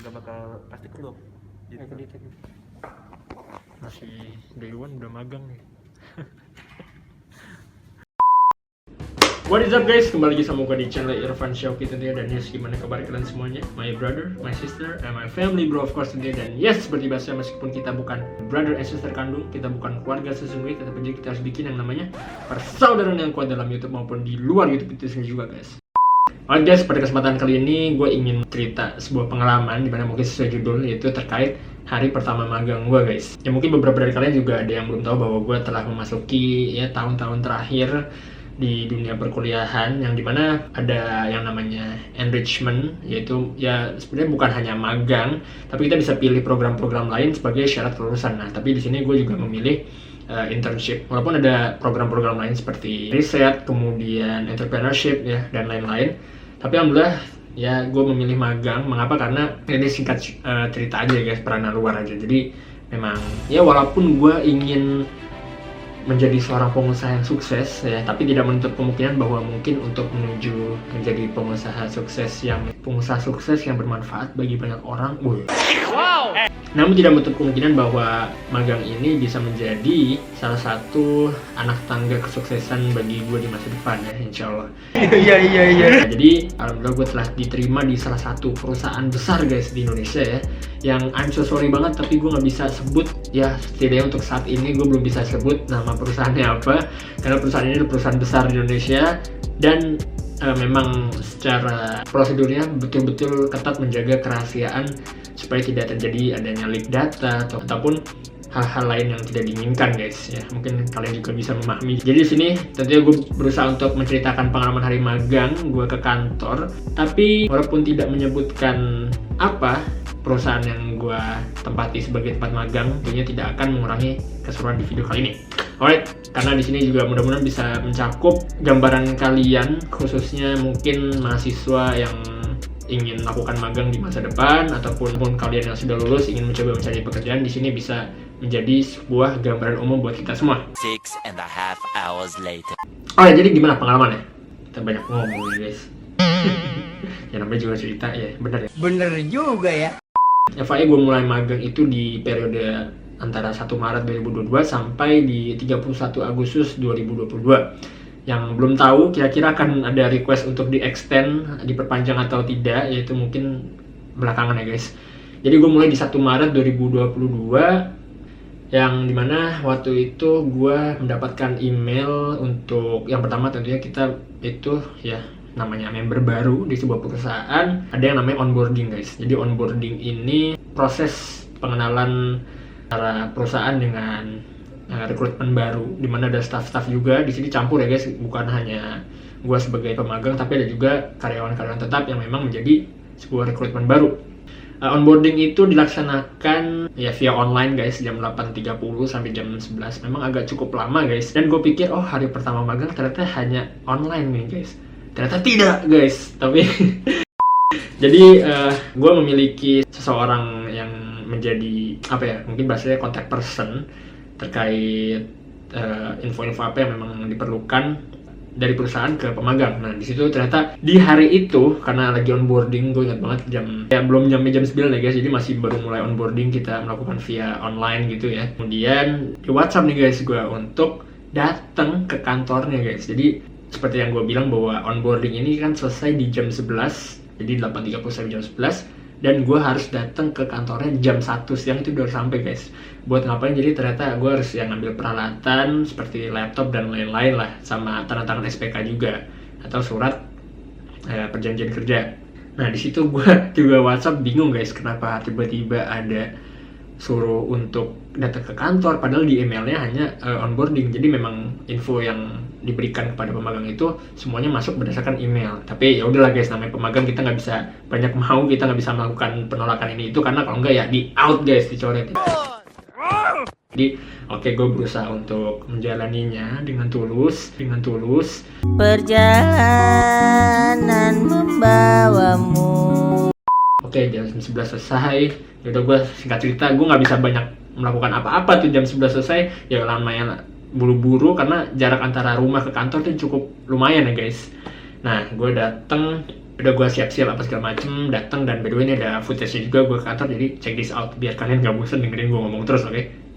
nggak bakal pasti keluar gitu. Masih day one udah magang nih. What is up guys, kembali lagi sama gue di channel Irfan Syauqi tentunya. Dan yes, gimana kabar kalian semuanya? My brother, my sister, and my family bro of course tentunya. Dan yes, seperti biasa meskipun kita bukan brother and sister kandung, kita bukan keluarga sesungguhnya, tetap aja kita harus bikin yang namanya persaudaraan yang kuat dalam YouTube maupun di luar YouTube itu sendiri juga guys. Alright guys, pada kesempatan kali ini gue ingin cerita sebuah pengalaman dimana mungkin sesuai judul, yaitu terkait hari pertama magang gue guys. Ya mungkin beberapa dari kalian juga ada yang belum tahu bahwa gue telah memasuki ya tahun-tahun terakhir di dunia perkuliahan, yang dimana ada yang namanya enrichment, yaitu ya sebenarnya bukan hanya magang, tapi kita bisa pilih program-program lain sebagai syarat kelulusan. Nah, tapi di sini gue juga memilih internship, walaupun ada program-program lain seperti riset, kemudian entrepreneurship ya dan lain-lain. Tapi alhamdulillah ya gue memilih magang. Mengapa? Karena ini singkat cerita aja guys, peranan luar aja. Jadi memang ya walaupun gue ingin menjadi seorang pengusaha yang sukses ya, tapi tidak menutup kemungkinan bahwa mungkin untuk menuju menjadi pengusaha sukses yang bermanfaat bagi banyak orang. Wow. Namun tidak menutup kemungkinan bahwa magang ini bisa menjadi salah satu anak tangga kesuksesan bagi gue di masa depan ya, insya Allah. Iya. Jadi alhamdulillah gue telah diterima di salah satu perusahaan besar guys di Indonesia ya, yang I'm so sorry banget tapi gue nggak bisa sebut ya, setidaknya untuk saat ini gue belum bisa sebut nama perusahaannya apa, karena perusahaan ini adalah perusahaan besar di Indonesia dan memang secara prosedurnya betul-betul ketat menjaga kerahasiaan supaya tidak terjadi adanya leak data ataupun hal-hal lain yang tidak diinginkan guys ya. Mungkin kalian juga bisa memahami. Jadi di sini tentunya gue berusaha untuk menceritakan pengalaman hari magang gue ke kantor, tapi walaupun tidak menyebutkan apa perusahaan yang gue tempati sebagai tempat magang, tentunya tidak akan mengurangi keseruan di video kali ini. Alright, karena di sini juga mudah-mudahan bisa mencakup gambaran kalian, khususnya mungkin mahasiswa yang ingin melakukan magang di masa depan ataupun kalian yang sudah lulus ingin mencoba mencari pekerjaan. Di sini bisa menjadi sebuah gambaran umum buat kita semua. 6.5 hours later. Alright, jadi gimana pengalamannya? Kita banyak ngomong nih guys. Ya namanya juga cerita ya, bener ya? Bener juga ya. FYI gue mulai magang itu di periode antara 1 Maret 2022 sampai di 31 Agustus 2022. Yang belum tahu kira-kira akan ada request untuk di-extend, diperpanjang atau tidak, yaitu mungkin belakangan ya guys. Jadi gue mulai di 1 Maret 2022, yang dimana waktu itu gue mendapatkan email untuk yang pertama tentunya kita itu ya namanya member baru di sebuah perusahaan, ada yang namanya onboarding guys. Jadi onboarding ini proses pengenalan antara perusahaan dengan rekrutmen baru, dimana ada staff-staff juga di sini campur ya guys, bukan hanya gue sebagai pemagang tapi ada juga karyawan-karyawan tetap yang memang menjadi sebuah rekrutmen baru. Onboarding itu dilaksanakan ya via online guys, jam 8.30 sampai jam 11. Memang agak cukup lama guys, dan gue pikir oh hari pertama magang ternyata hanya online nih guys. Ternyata tidak guys, tapi jadi gue memiliki seseorang yang menjadi apa ya, mungkin bahasanya contact person terkait info-info apa yang memang diperlukan dari perusahaan ke pemagang. Nah di situ ternyata di hari itu karena lagi onboarding, gue ingat banget belum jam 9 ya guys, jadi masih baru mulai onboarding, kita melakukan via online gitu ya. Kemudian di WhatsApp nih guys gue untuk datang ke kantornya guys. Jadi seperti yang gue bilang bahwa onboarding ini kan selesai di jam 11, jadi 8.30 sampai jam 11, dan gue harus datang ke kantornya jam 1 siang itu udah sampai guys. Buat ngapain? Jadi ternyata gue harus yang ngambil peralatan seperti laptop dan lain-lain lah, sama tanda tangan SPK juga atau surat perjanjian kerja. Nah di situ gue juga WhatsApp bingung guys, kenapa tiba-tiba ada suruh untuk datang ke kantor, padahal di emailnya hanya onboarding. Jadi memang info yang diberikan kepada pemagang itu semuanya masuk berdasarkan email. Tapi ya udahlah guys, namanya pemagang kita nggak bisa banyak mau, kita nggak bisa melakukan penolakan ini itu, karena kalau nggak ya di out guys, dicoret. Jadi oke, gue berusaha untuk menjalaninya dengan tulus. Perjalanan membawamu. Oke, jam 11 selesai. Yaudah gue singkat cerita, gue nggak bisa banyak melakukan apa-apa tuh jam 11 selesai. Ya lumayan buru-buru karena jarak antara rumah ke kantor tuh cukup lumayan ya guys. Nah gue dateng Udah gue siap-siap apa segala macem, datang, dan by the way ini ada footage juga gue ke kantor, jadi check this out biar kalian gak bosan dengerin gue ngomong terus, oke?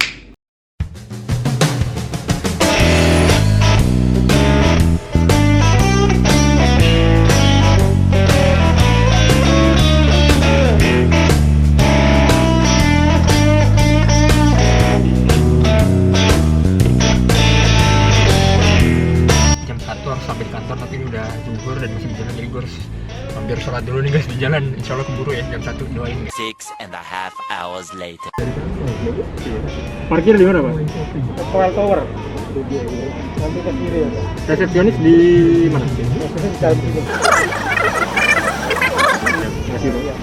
Sampai di kantor, tapi ini udah zuhur dan masih berjalan, jadi gue harus hampir sholat dulu nih guys di jalan. Insya Allah keburu ya, jam 1, doain guys. 6.5 hours later. Parkir di mana Pak? Tower. Nanti ke kiri ya. Resepsionis di mana? Resepsionis di dalam sini. Makasih Pak.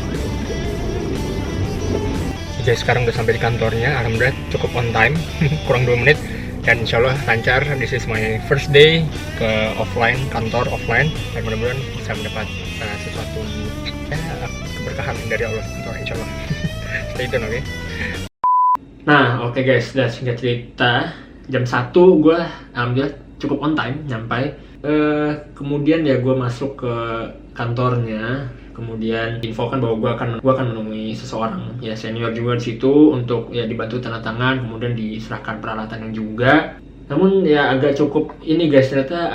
Jadi sekarang udah sampai di kantornya, alhamdulillah cukup on time, kurang 2 menit. Dan insya Allah lancar. This is my first day ke offline, kantor offline, dan mudah-mudahan bisa mendapat sesuatu ya, keberkahan dari Allah insya Allah. Stay tune, oke? Nah oke guys, udah singkat cerita jam 1 gue alhamdulillah cukup on time nyampai. Kemudian ya gue masuk ke kantornya, kemudian infokan bahwa gue akan menemui seseorang ya senior juga di situ untuk ya dibantu tanda tangan, kemudian diserahkan peralatannya juga. Namun ya agak cukup ini guys, ternyata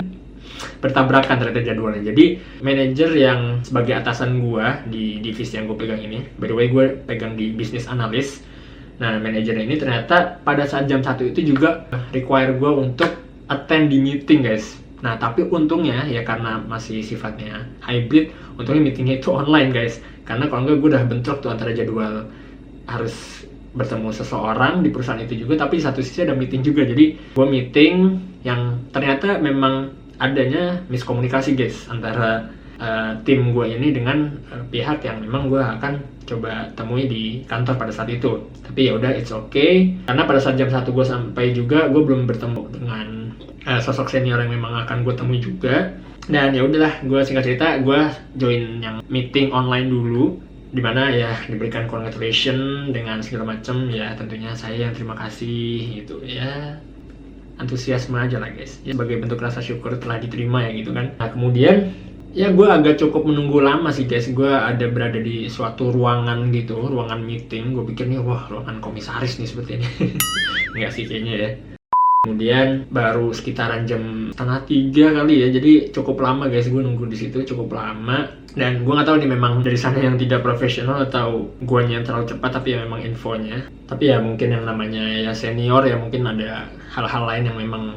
bertabrakan ternyata jadwalnya. Jadi manajer yang sebagai atasan gue di divisi yang gue pegang ini, by the way gue pegang di business analyst. Nah manajer ini ternyata pada saat jam 1 itu juga require gue untuk attend di meeting guys. Nah tapi untungnya ya karena masih sifatnya hybrid, untungnya meetingnya itu online guys. Karena kalau enggak gue udah bentrok tuh antara jadwal harus bertemu seseorang di perusahaan itu juga, tapi di satu sisi ada meeting juga. Jadi gue meeting yang ternyata memang adanya miskomunikasi guys antara tim gue ini dengan pihak yang memang gue akan coba temui di kantor pada saat itu. Tapi ya udah it's okay, karena pada saat jam 1 gue sampai juga gue belum bertemu dengan sosok senior yang memang akan gue temui juga. Dan ya udahlah, gue singkat cerita gue join yang meeting online dulu, dimana ya diberikan congratulation dengan segala macam. Ya tentunya saya yang terima kasih gitu ya, antusiasme aja lah guys ya, sebagai bentuk rasa syukur telah diterima ya gitu kan. Nah kemudian ya gue agak cukup menunggu lama sih guys. Gue ada berada di suatu ruangan gitu, ruangan meeting. Gue pikir nih wah ruangan komisaris nih seperti ini. Enggak sih kayaknya ya. Kemudian baru sekitaran jam 2:30 kali ya, jadi cukup lama guys gue nunggu di situ, cukup lama. Dan gue nggak tahu nih memang dari sana yang tidak profesional atau guanya yang terlalu cepat, tapi ya memang infonya. Tapi ya mungkin yang namanya ya senior ya mungkin ada hal-hal lain yang memang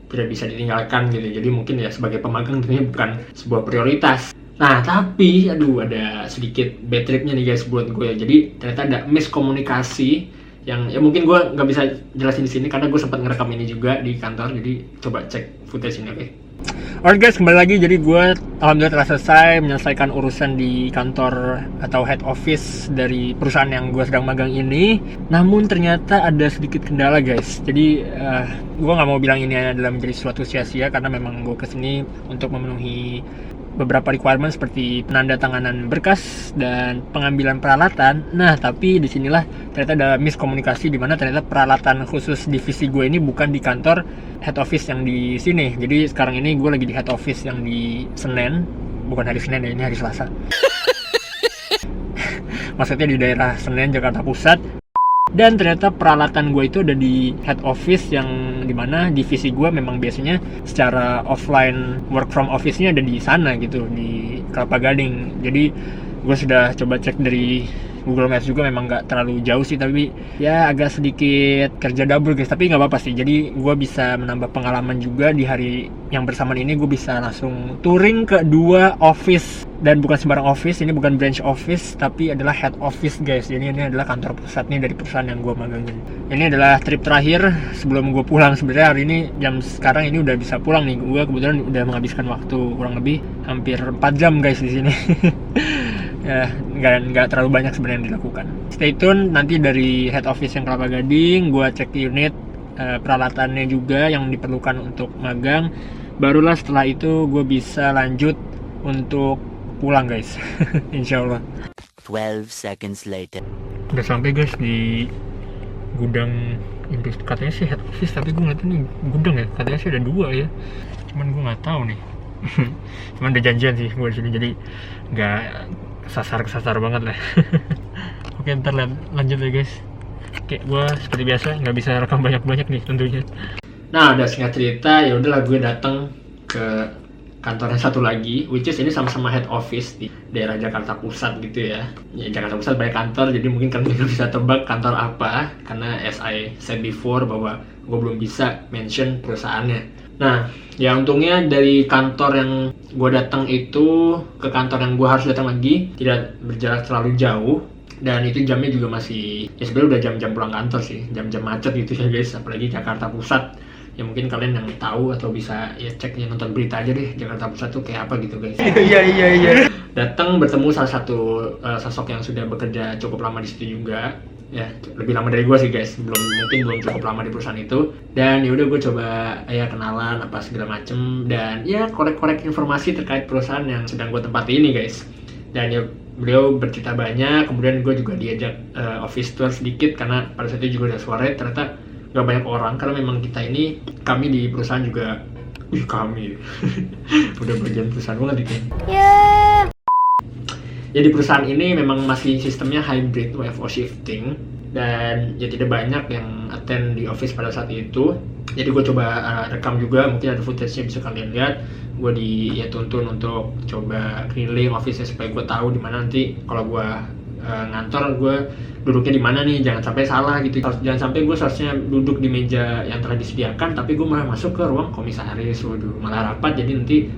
tidak bisa ditinggalkan gitu. Jadi mungkin ya sebagai pemagang tentunya bukan sebuah prioritas. Nah tapi aduh ada sedikit bad tripnya nih guys buat gue. Jadi ternyata ada miskomunikasi yang ya mungkin gue nggak bisa jelasin di sini karena gue sempat ngerekam ini juga di kantor. Jadi coba cek footage ini, oke? Alright guys, kembali lagi. Jadi gue alhamdulillah telah selesai menyelesaikan urusan di kantor atau head office dari perusahaan yang gue sedang magang ini. Namun ternyata ada sedikit kendala guys. Jadi gue nggak mau bilang ini adalah menjadi suatu sia-sia, karena memang gue kesini untuk memenuhi beberapa requirement seperti penandatanganan berkas dan pengambilan peralatan. Nah, tapi disinilah ternyata ada miskomunikasi, di mana ternyata peralatan khusus divisi gue ini bukan di kantor head office yang di sini. Jadi sekarang ini gue lagi di head office yang di Senen, bukan hari Senin ya, ini hari Selasa. Maksudnya di daerah Senen, Jakarta Pusat. Dan ternyata peralatan gue itu ada di head office yang dimana divisi gue memang biasanya secara offline work from office-nya ada di sana gitu, di Kelapa Gading. Jadi gue sudah coba cek dari Google Maps juga, memang nggak terlalu jauh sih, tapi ya agak sedikit kerja double guys. Tapi nggak apa-apa sih, jadi gue bisa menambah pengalaman juga. Di hari yang bersamaan ini gue bisa langsung touring ke 2 office, dan bukan sembarang office, ini bukan branch office tapi adalah head office guys. Jadi ini adalah kantor pusat nih dari perusahaan yang gue magangin. Ini adalah trip terakhir sebelum gue pulang. Sebenarnya hari ini jam sekarang ini udah bisa pulang nih. Gue kebetulan udah menghabiskan waktu kurang lebih hampir 4 jam guys di sini. Ya, nggak terlalu banyak sebenarnya yang dilakukan. Stay tune, nanti dari head office yang Kelapa Gading gue cek unit peralatannya juga yang diperlukan untuk magang. Barulah setelah itu gue bisa lanjut untuk pulang guys. Insya Allah. 12 seconds later. Udah sampai guys di gudang itu, katanya sih head office, tapi gue ngeliat ini gudang ya, katanya sih ada 2 ya, cuman gue nggak tahu nih Cuman udah janjian sih gue disini, jadi nggak kesasar banget lah. Oke, ntar lanjut ya guys. Oke, gue seperti biasa nggak bisa rekam banyak nih tentunya. Nah, udah singkat cerita, ya udahlah gue datang ke kantor yang satu lagi, which is ini sama-sama head office di daerah Jakarta Pusat gitu ya. Ya Jakarta Pusat banyak kantor, jadi mungkin kalian juga bisa tebak kantor apa, karena as I said before bahwa gue belum bisa mention perusahaannya. Nah, ya untungnya dari kantor yang gue datang itu ke kantor yang gue harus datang lagi tidak berjarak terlalu jauh, dan itu jamnya juga masih, ya sebenarnya udah jam-jam pulang kantor sih, jam-jam macet gitu ya guys, apalagi Jakarta Pusat. Ya mungkin kalian yang tahu atau bisa ya cek, ya nonton berita aja deh Jakarta Pusat tuh kayak apa gitu guys. Iya. Datang bertemu salah satu sosok yang sudah bekerja cukup lama di situ juga. Ya lebih lama dari gue sih guys, belum cukup lama di perusahaan itu. Dan ya udah gue coba ya kenalan apa segala macem, dan ya korek-korek informasi terkait perusahaan yang sedang gue tempati ini guys. Dan ya beliau bercerita banyak, kemudian gue juga diajak office tour sedikit karena pada saat itu juga udah sore, ternyata gak banyak orang karena memang kami di perusahaan juga kami udah bagian perusahaan banget gitu. Ya di perusahaan ini memang masih sistemnya hybrid WFO shifting, dan ya tidak banyak yang attend di office pada saat itu. Jadi gue coba rekam juga, mungkin ada footage-nya bisa kalian lihat. Gue tuntun untuk coba keliling office-nya supaya gue tahu di mana nanti kalau gue ngantor gue duduknya di mana nih, jangan sampai salah gitu. Jangan sampai gue seharusnya duduk di meja yang telah disediakan tapi gue malah masuk ke ruang komisaris, waduh malah rapat, jadi nanti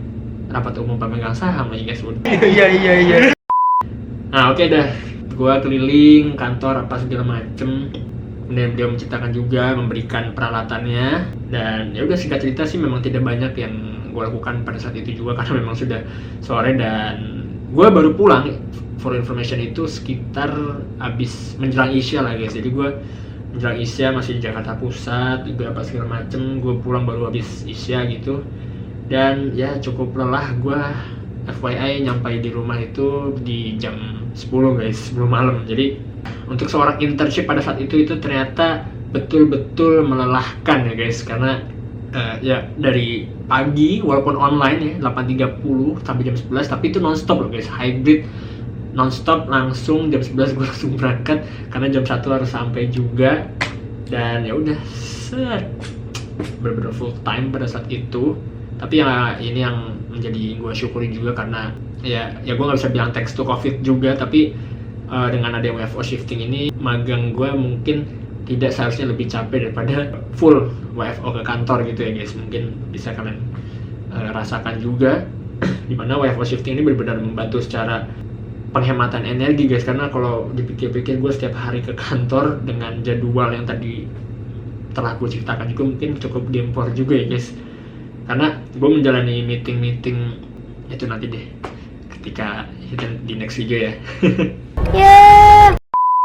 rapat umum pemegang saham lagi guys. Iya. Nah oke dah, gue keliling kantor apa segala macem, kemudian beliau menceritakan juga, memberikan peralatannya, dan ya udah singkat cerita sih memang tidak banyak yang gue lakukan pada saat itu juga karena memang sudah sore, dan gue baru pulang for information itu sekitar abis menjelang Isya lah guys. Jadi gue menjelang Isya masih di Jakarta Pusat juga apa segala macem, gue pulang baru abis Isya gitu, dan ya cukup lelah. Gue FYI nyampai di rumah itu di jam 10 guys, 10 malam. Jadi untuk seorang internship pada saat itu ternyata betul-betul melelahkan ya guys, karena ya dari pagi walaupun online ya 8.30 sampai jam 11, tapi itu non-stop loh guys, hybrid non-stop, langsung jam 11 gue langsung berangkat karena jam 1 harus sampai juga. Dan ya udah bener-bener full time pada saat itu. Tapi ya ini yang menjadi gue syukuri juga, karena ya gue nggak bisa bilang thanks to COVID juga, tapi dengan ada WFO shifting ini magang gue mungkin tidak seharusnya lebih capek daripada full WFO ke kantor gitu ya guys. Mungkin bisa kalian rasakan juga dimana WFO shifting ini benar-benar membantu secara penghematan energi guys, karena kalau dipikir-pikir gue setiap hari ke kantor dengan jadwal yang tadi telah gue ceritakan juga mungkin cukup gempor juga ya guys, karena gue menjalani meeting itu nanti deh ketika di next video ya.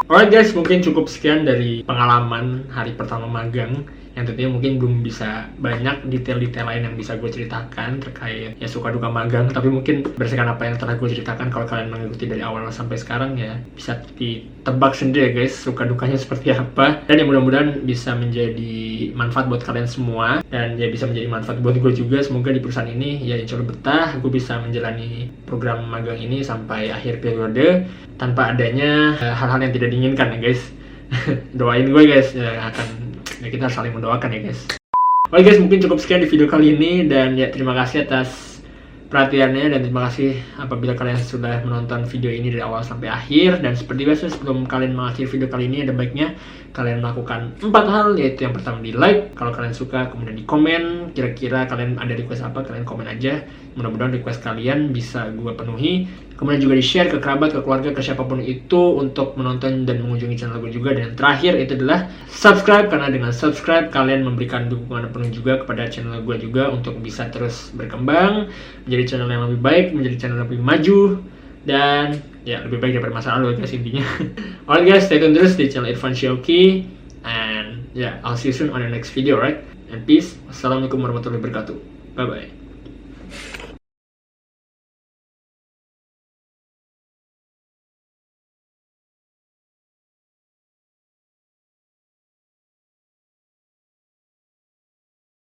Alright guys, mungkin cukup sekian dari pengalaman hari pertama magang, yang tentunya mungkin belum bisa banyak detail-detail lain yang bisa gue ceritakan terkait ya suka duka magang, tapi mungkin berdasarkan apa yang telah gue ceritakan, kalau kalian mengikuti dari awal sampai sekarang ya bisa ditebak sendiri ya guys suka dukanya seperti apa. Dan ya mudah-mudahan bisa menjadi manfaat buat kalian semua, dan ya bisa menjadi manfaat buat gue juga. Semoga di perusahaan ini ya insya Allah betah, gue bisa menjalani program magang ini sampai akhir periode tanpa adanya hal-hal yang tidak diinginkan ya guys. Doain gue guys, ya kita saling mendoakan ya guys. Oke guys, mungkin cukup sekian di video kali ini, dan ya terima kasih atas perhatiannya, dan terima kasih apabila kalian sudah menonton video ini dari awal sampai akhir. Dan seperti biasa sebelum kalian mengakhiri video kali ini, ada baiknya kalian melakukan 4 hal, yaitu yang pertama di like kalau kalian suka, kemudian di komen kira-kira kalian ada request apa, kalian komen aja, mudah-mudahan request kalian bisa gue penuhi. Kemudian juga di share ke kerabat, ke keluarga, ke siapapun itu untuk menonton dan mengunjungi channel gue juga. Dan terakhir itu adalah subscribe, karena dengan subscribe kalian memberikan dukungan penuh juga kepada channel gue juga untuk bisa terus berkembang menjadi channel yang lebih baik, menjadi channel yang lebih maju, dan ya lebih baik daripada masa lalu guys intinya. Alright guys, stay tune terus di channel Irfan Syauqi, and yeah, I'll see you soon on the next video, right? And peace. Wassalamualaikum warahmatullahi wabarakatuh. Bye bye.